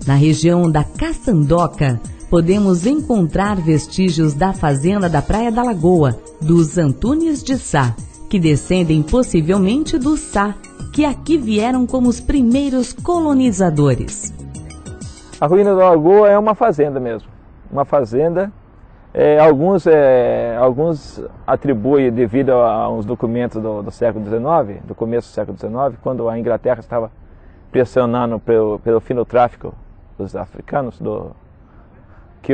Na região da Caçandoca, podemos encontrar vestígios da fazenda da Praia da Lagoa, dos Antunes de Sá, que descendem possivelmente dos Sá, que aqui vieram como os primeiros colonizadores. A ruína da Lagoa é uma fazenda mesmo, uma fazenda. Alguns atribuem devido a uns documentos do século XIX, do começo do século XIX, quando a Inglaterra estava pressionando pelo fim do tráfico dos africanos, que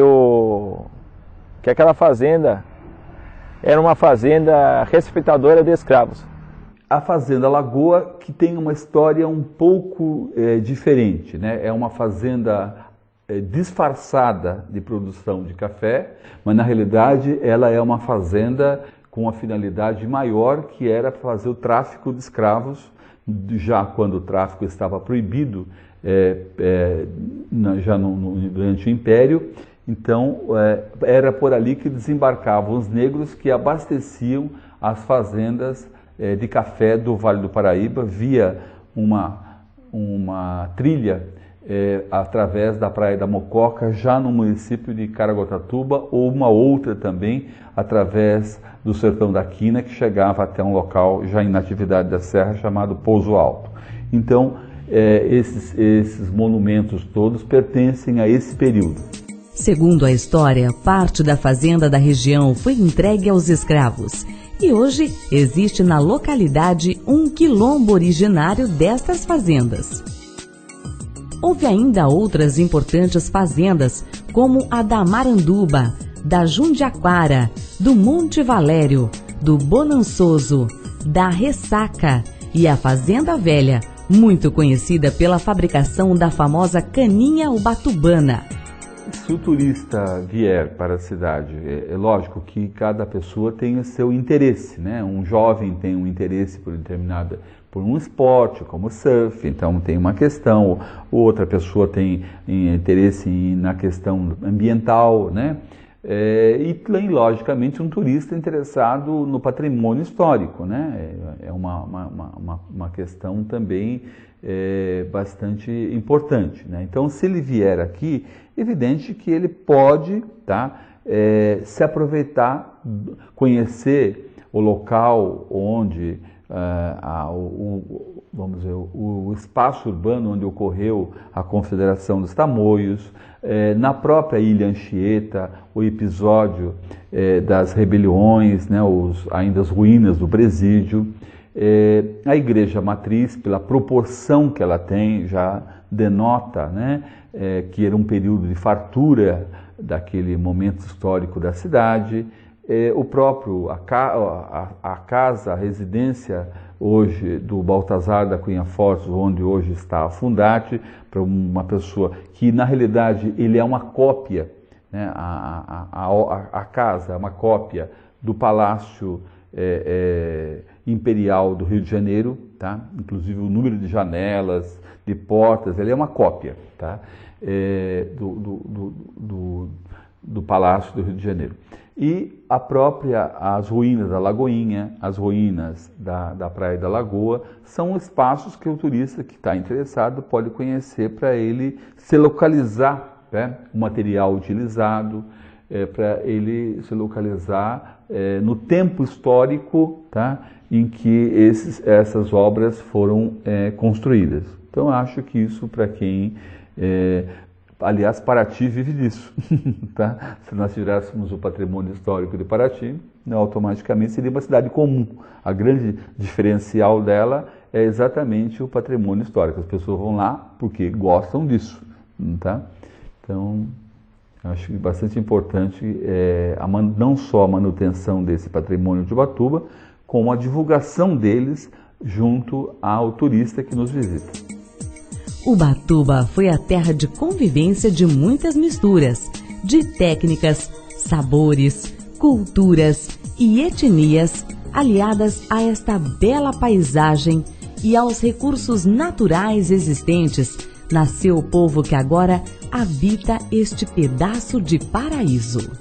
aquela fazenda era uma fazenda respeitadora de escravos. A Fazenda Lagoa, que tem uma história um pouco diferente, né? É uma fazenda disfarçada de produção de café, mas na realidade ela é uma fazenda com uma finalidade maior, que era fazer o tráfico de escravos, já quando o tráfico estava proibido, durante o Império. Então era por ali que desembarcavam os negros que abasteciam as fazendas de café do Vale do Paraíba via uma trilha através da Praia da Mococa, já no município de Caraguatatuba, ou uma outra também através do Sertão da Quina, que chegava até um local já em Natividade da Serra chamado Pouso Alto. Então esses monumentos todos pertencem a esse período. Segundo a história, parte da fazenda da região foi entregue aos escravos. E hoje existe na localidade um quilombo originário destas fazendas. Houve ainda outras importantes fazendas, como a da Maranduba, da Jundiaquara, do Monte Valério, do Bonançoso, da Ressaca e a Fazenda Velha, muito conhecida pela fabricação da famosa caninha ubatubana. Se o turista vier para a cidade, é lógico que cada pessoa tem o seu interesse, né? Um jovem tem um interesse por um esporte, como surf, então tem uma questão. Outra pessoa tem interesse na questão ambiental, né? E tem, logicamente, um turista interessado no patrimônio histórico, né? É uma questão também bastante importante, né? Então, se ele vier aqui, evidente que ele pode se aproveitar, conhecer o local onde o espaço urbano onde ocorreu a Confederação dos Tamoios, na própria Ilha Anchieta, o episódio das rebeliões, né, ainda as ruínas do presídio. A Igreja Matriz, pela proporção que ela tem, já denota, né, que era um período de fartura daquele momento histórico da cidade. O próprio, a casa, a residência hoje do Baltazar da Cunha Fortes, onde hoje está a Fundarte, para uma pessoa que na realidade ele é uma cópia, né? A casa é uma cópia do Palácio Imperial do Rio de Janeiro, tá? Inclusive o número de janelas, de portas, ele é uma cópia, tá? Do Palácio do Rio de Janeiro. E as ruínas da Lagoinha, as ruínas da Praia da Lagoa, são espaços que o turista que está interessado pode conhecer para ele se localizar, né, o material utilizado, para ele se localizar no tempo histórico, tá, em que essas obras foram construídas. Então, eu acho que isso, para quem... Aliás, Paraty vive disso, tá? Se nós tivéssemos o patrimônio histórico de Paraty, automaticamente seria uma cidade comum. A grande diferencial dela é exatamente o patrimônio histórico. As pessoas vão lá porque gostam disso, tá? Então, acho bastante importante não só a manutenção desse patrimônio de Ubatuba, como a divulgação deles junto ao turista que nos visita. Ubatuba foi a terra de convivência de muitas misturas, de técnicas, sabores, culturas e etnias aliadas a esta bela paisagem e aos recursos naturais existentes. Nasceu o povo que agora habita este pedaço de paraíso.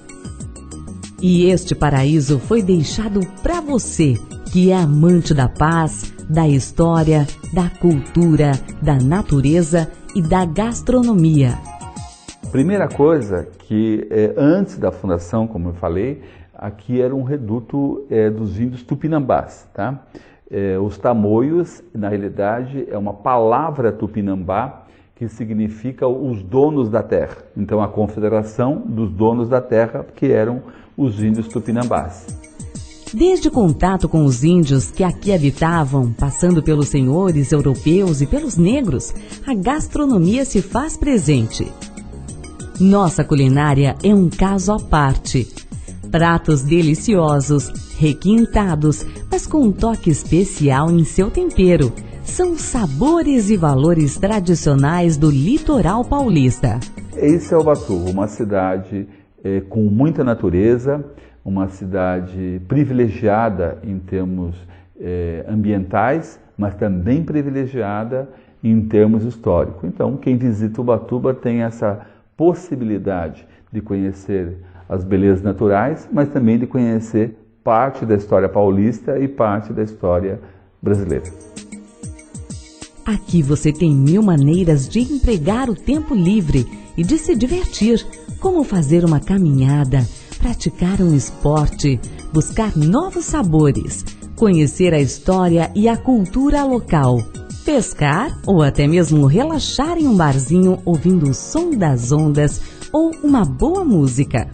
E este paraíso foi deixado para você, que é amante da paz, da história, da cultura, da natureza e da gastronomia. Primeira coisa que antes da fundação, como eu falei, aqui era um reduto dos índios tupinambás, tá? Os tamoios, na realidade, é uma palavra tupinambá que significa os donos da terra. Então, a confederação dos donos da terra, que eram os índios tupinambás. Desde o contato com os índios que aqui habitavam, passando pelos senhores europeus e pelos negros, a gastronomia se faz presente. Nossa culinária é um caso à parte. Pratos deliciosos, requintados, mas com um toque especial em seu tempero. São sabores e valores tradicionais do litoral paulista. Esse é Ubatuba, uma cidade com muita natureza, uma cidade privilegiada em termos ambientais, mas também privilegiada em termos históricos. Então, quem visita Ubatuba tem essa possibilidade de conhecer as belezas naturais, mas também de conhecer parte da história paulista e parte da história brasileira. Aqui você tem 1000 maneiras de empregar o tempo livre e de se divertir, como fazer uma caminhada, praticar um esporte, buscar novos sabores, conhecer a história e a cultura local, pescar ou até mesmo relaxar em um barzinho ouvindo o som das ondas ou uma boa música.